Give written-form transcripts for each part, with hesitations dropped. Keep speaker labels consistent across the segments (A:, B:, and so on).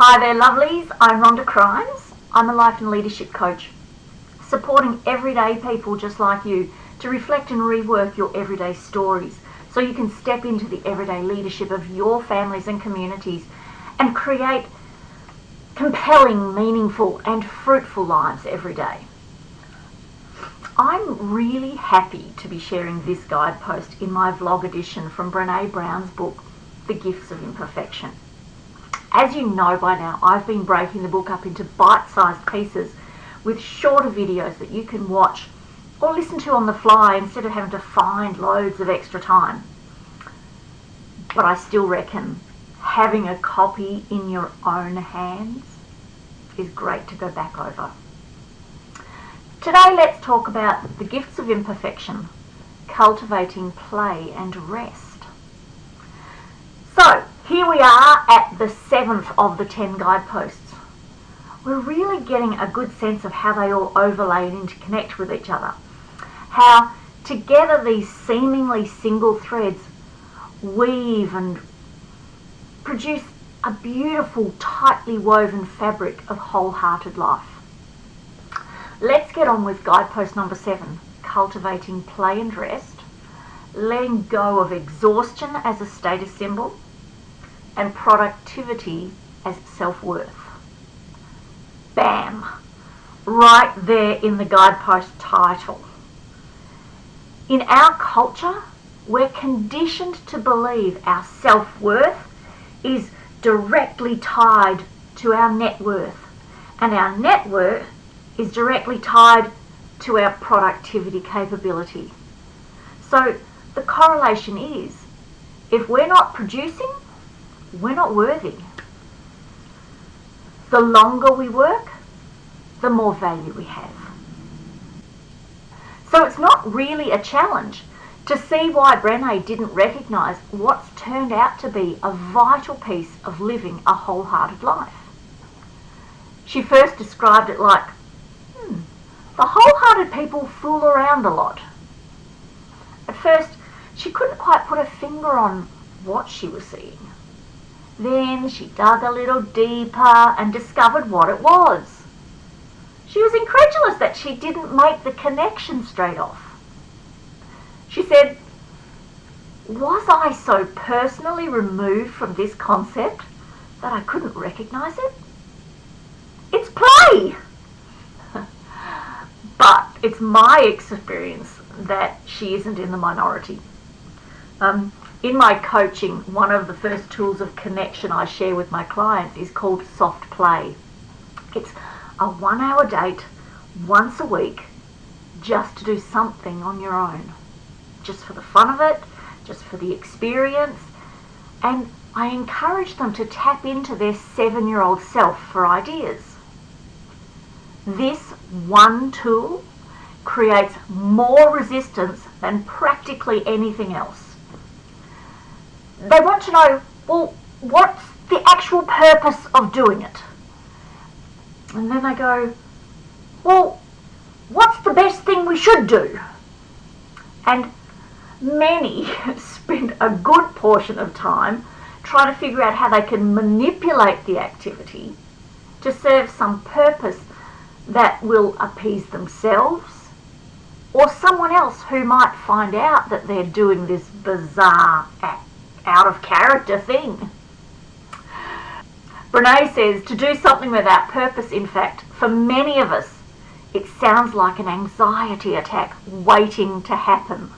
A: Hi there lovelies, I'm Rhonda Crimes. I'm a life and leadership coach, supporting everyday people just like you to reflect and rework your everyday stories so you can step into the everyday leadership of your families and communities and create compelling, meaningful and fruitful lives every day. I'm really happy to be sharing this guidepost in my vlog edition from Brené Brown's book, The Gifts of Imperfection. As you know by now, I've been breaking the book up into bite-sized pieces with shorter videos that you can watch or listen to on the fly instead of having to find loads of extra time. But I still reckon having a copy in your own hands is great to go back over. Today let's talk about the gifts of imperfection, cultivating play and rest. So, here we are at the 7th of the 10 guideposts. We're really getting a good sense of how they all overlay and interconnect with each other. How together these seemingly single threads weave and produce a beautiful, tightly woven fabric of wholehearted life. Let's get on with guidepost number 7, cultivating play and rest, letting go of exhaustion as a status symbol, and productivity as self-worth. Bam! Right there in the guidepost title. In our culture, we're conditioned to believe our self-worth is directly tied to our net worth, and our net worth is directly tied to our productivity capability. So the correlation is, if we're not producing, we're not worthy. The longer we work, the more value we have. So it's not really a challenge to see why Brené didn't recognise what's turned out to be a vital piece of living a wholehearted life. She first described it like, the wholehearted people fool around a lot. At first, she couldn't quite put her finger on what she was seeing. Then she dug a little deeper and discovered what it was. She was incredulous that she didn't make the connection straight off. She said, was I so personally removed from this concept that I couldn't recognise it? It's play! But it's my experience that she isn't in the minority. In my coaching, one of the first tools of connection I share with my clients is called soft play. It's a 1-hour date once a week just to do something on your own. Just for the fun of it, just for the experience. And I encourage them to tap into their 7-year-old self for ideas. This one tool creates more resistance than practically anything else. They want to know, well, what's the actual purpose of doing it? And then they go, well, what's the best thing we should do? And many spend a good portion of time trying to figure out how they can manipulate the activity to serve some purpose that will appease themselves or someone else who might find out that they're doing this bizarre out of character thing. Brené says to do something without purpose, in fact, for many of us, it sounds like an anxiety attack waiting to happen.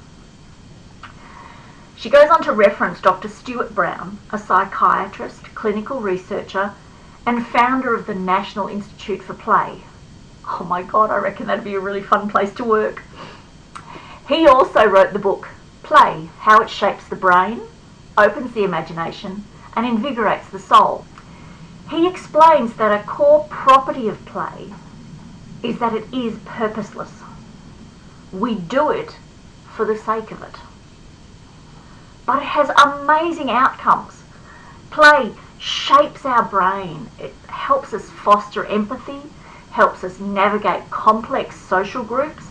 A: She goes on to reference Dr. Stuart Brown, a psychiatrist, clinical researcher, and founder of the National Institute for Play. Oh my God, I reckon that'd be a really fun place to work. He also wrote the book, Play, How It Shapes the Brain, Opens the Imagination, and Invigorates the Soul. He explains that a core property of play is that it is purposeless. We do it for the sake of it. But it has amazing outcomes. Play shapes our brain. It helps us foster empathy, helps us navigate complex social groups,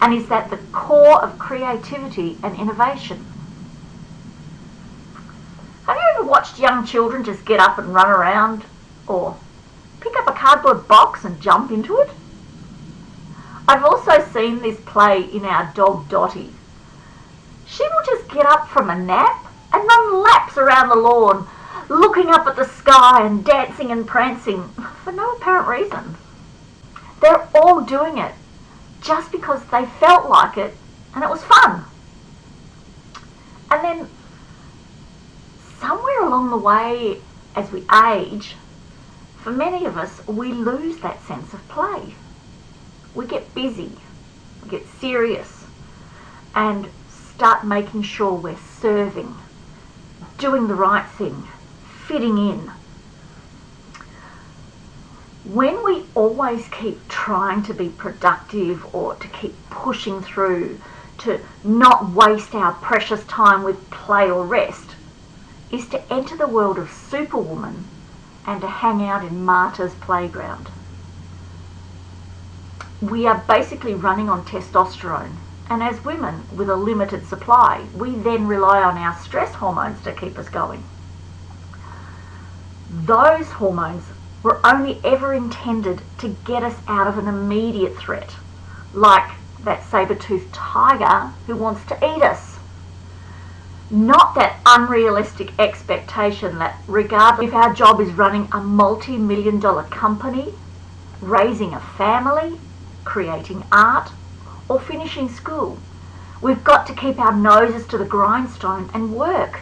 A: and is at the core of creativity and innovation. Have you ever watched young children just get up and run around or pick up a cardboard box and jump into it. I've also seen this play in our dog Dottie. She will just get up from a nap and run laps around the lawn, looking up at the sky and dancing and prancing for no apparent reason. They're all doing it just because they felt like it and it was fun. And then somewhere along the way, as we age, for many of us, we lose that sense of play. We get busy, we get serious, and start making sure we're serving, doing the right thing, fitting in. When we always keep trying to be productive or to keep pushing through, to not waste our precious time with play or rest, is to enter the world of Superwoman and to hang out in Marta's playground. We are basically running on testosterone, and as women with a limited supply, we then rely on our stress hormones to keep us going. Those hormones were only ever intended to get us out of an immediate threat, like that saber-toothed tiger who wants to eat us. Not that unrealistic expectation that regardless if our job is running a multi-million-dollar company, raising a family, creating art, or finishing school, we've got to keep our noses to the grindstone and work.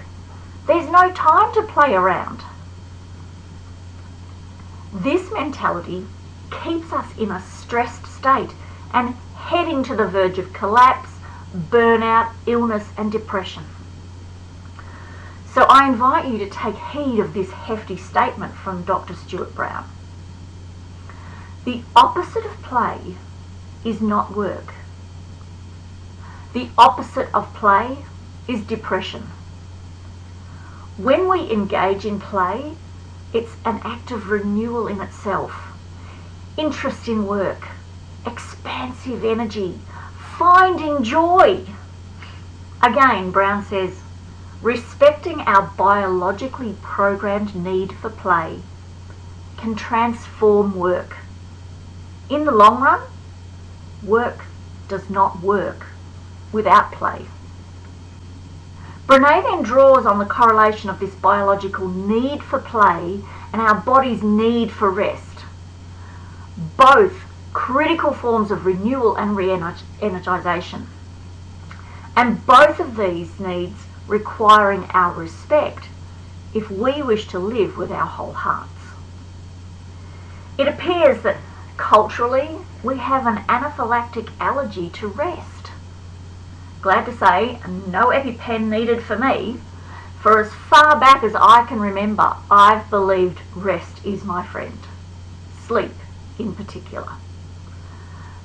A: There's no time to play around. This mentality keeps us in a stressed state and heading to the verge of collapse, burnout, illness, and depression. So I invite you to take heed of this hefty statement from Dr. Stuart Brown. The opposite of play is not work. The opposite of play is depression. When we engage in play, it's an act of renewal in itself. Interest in work, expansive energy, finding joy. Again, Brown says, respecting our biologically programmed need for play can transform work. In the long run, work does not work without play. Brené then draws on the correlation of this biological need for play and our body's need for rest. Both critical forms of renewal and re-energization. And both of these needs requiring our respect if we wish to live with our whole hearts. It appears that culturally we have an anaphylactic allergy to rest. Glad to say, no EpiPen needed for me. For as far back as I can remember, I've believed rest is my friend. Sleep in particular.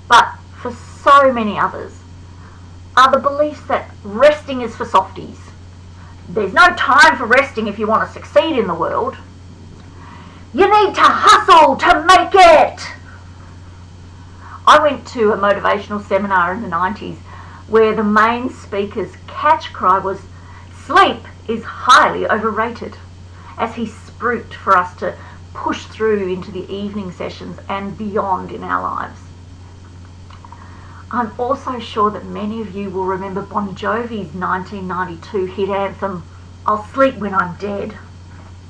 A: But for so many others, are the beliefs that resting is for softies. There's no time for resting if you want to succeed in the world. You need to hustle to make it. I went to a motivational seminar in the 90s where the main speaker's catch cry was, "Sleep is highly overrated," as he spruiked for us to push through into the evening sessions and beyond in our lives. I'm also sure that many of you will remember Bon Jovi's 1992 hit anthem, "I'll Sleep When I'm Dead."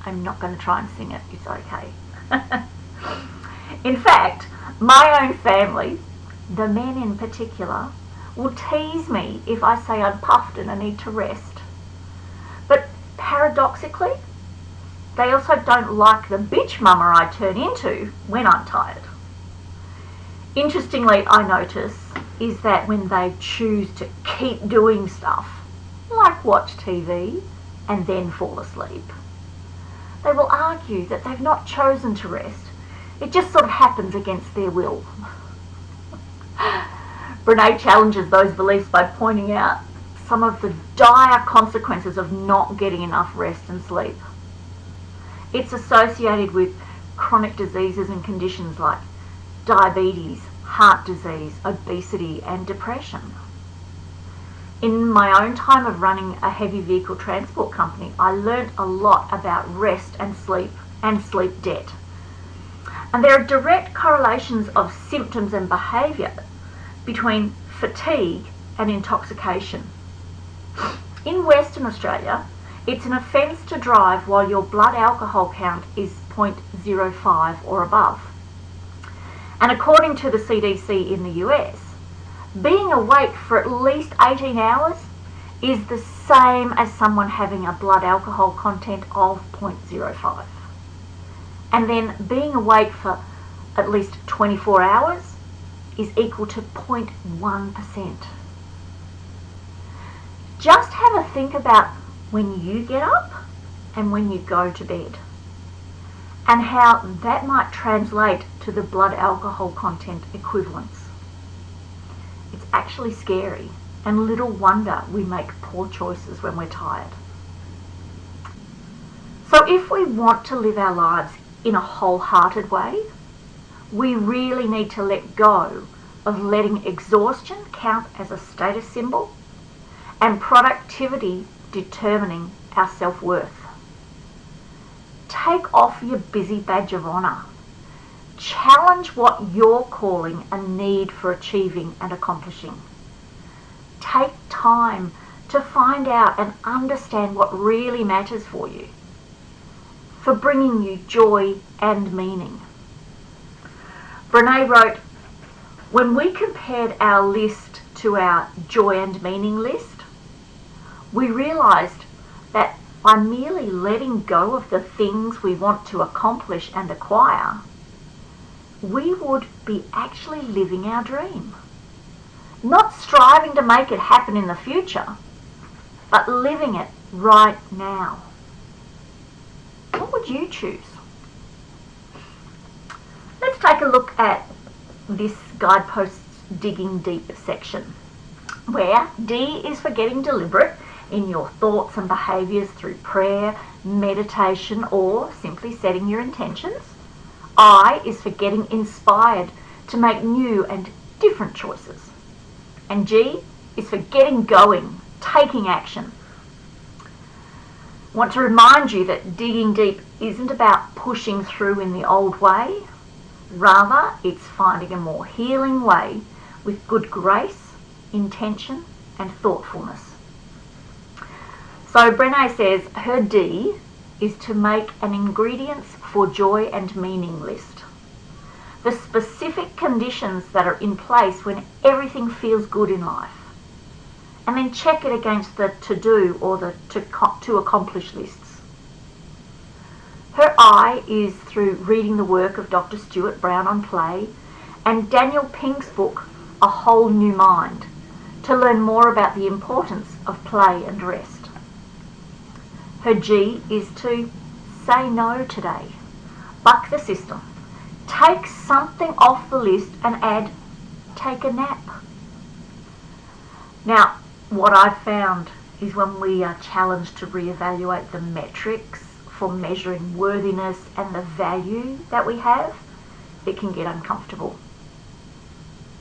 A: I'm not going to try and sing it, it's okay. In fact, my own family, the men in particular, will tease me if I say I'm puffed and I need to rest. But paradoxically, they also don't like the bitch mama I turn into when I'm tired. Interestingly, I notice is that when they choose to keep doing stuff, like watch TV and then fall asleep, they will argue that they've not chosen to rest. It just sort of happens against their will. Brené challenges those beliefs by pointing out some of the dire consequences of not getting enough rest and sleep. It's associated with chronic diseases and conditions like diabetes, heart disease, obesity, and depression. In my own time of running a heavy vehicle transport company, I learnt a lot about rest and sleep debt. And there are direct correlations of symptoms and behaviour between fatigue and intoxication. In Western Australia, it's an offence to drive while your blood alcohol count is 0.05 or above. And according to the CDC in the US, being awake for at least 18 hours is the same as someone having a blood alcohol content of 0.05. And then being awake for at least 24 hours is equal to 0.1%. Just have a think about when you get up and when you go to bed, and how that might translate to the blood alcohol content equivalence. It's actually scary, and little wonder we make poor choices when we're tired. So if we want to live our lives in a wholehearted way, we really need to let go of letting exhaustion count as a status symbol and productivity determining our self-worth. Take off your busy badge of honour. Challenge what you're calling a need for achieving and accomplishing. Take time to find out and understand what really matters for you, for bringing you joy and meaning. Brené wrote, "When we compared our list to our joy and meaning list, we realised that by merely letting go of the things we want to accomplish and acquire, we would be actually living our dream. Not striving to make it happen in the future, but living it right now." What would you choose? Let's take a look at this guideposts digging deep section, where D is for getting deliberate in your thoughts and behaviours through prayer, meditation, or simply setting your intentions. I is for getting inspired to make new and different choices. And G is for getting going, taking action. I want to remind you that digging deep isn't about pushing through in the old way. Rather, it's finding a more healing way with good grace, intention, and thoughtfulness. So Brené says her D is to make an ingredients for joy and meaning list. The specific conditions that are in place when everything feels good in life. And then check it against the to-do or the to accomplish lists. Her I is through reading the work of Dr. Stuart Brown on play and Daniel Pink's book, A Whole New Mind, to learn more about the importance of play and rest. Her G is to say no today. Buck the system. Take something off the list and add, take a nap. Now, what I've found is when we are challenged to reevaluate the metrics for measuring worthiness and the value that we have, it can get uncomfortable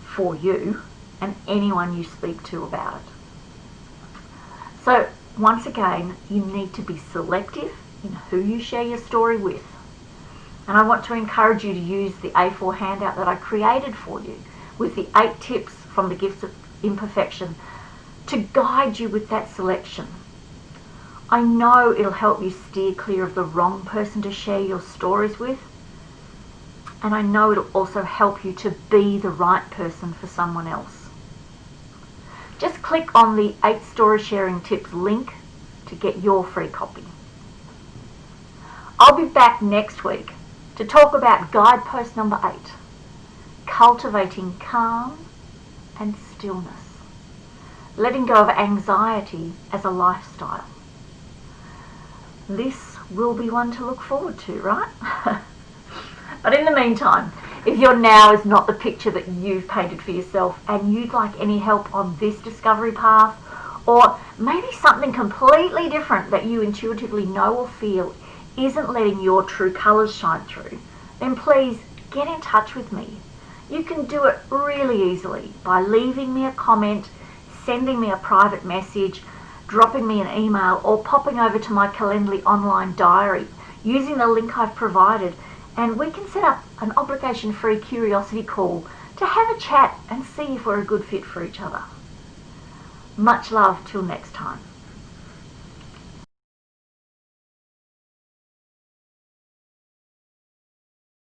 A: for you and anyone you speak to about it. So, once again, you need to be selective in who you share your story with. And I want to encourage you to use the A4 handout that I created for you with the 8 tips from the Gifts of Imperfection to guide you with that selection. I know it'll help you steer clear of the wrong person to share your stories with. And I know it'll also help you to be the right person for someone else. Just click on the 8 story sharing tips link to get your free copy. I'll be back next week to talk about guidepost number 8, cultivating calm and stillness, letting go of anxiety as a lifestyle. This will be one to look forward to, right? But in the meantime, if your now is not the picture that you've painted for yourself and you'd like any help on this discovery path, or maybe something completely different that you intuitively know or feel isn't letting your true colours shine through, then please get in touch with me. You can do it really easily by leaving me a comment, sending me a private message, dropping me an email, or popping over to my Calendly online diary using the link I've provided and we can set up an obligation-free curiosity call to have a chat and see if we're a good fit for each other. Much love till next time.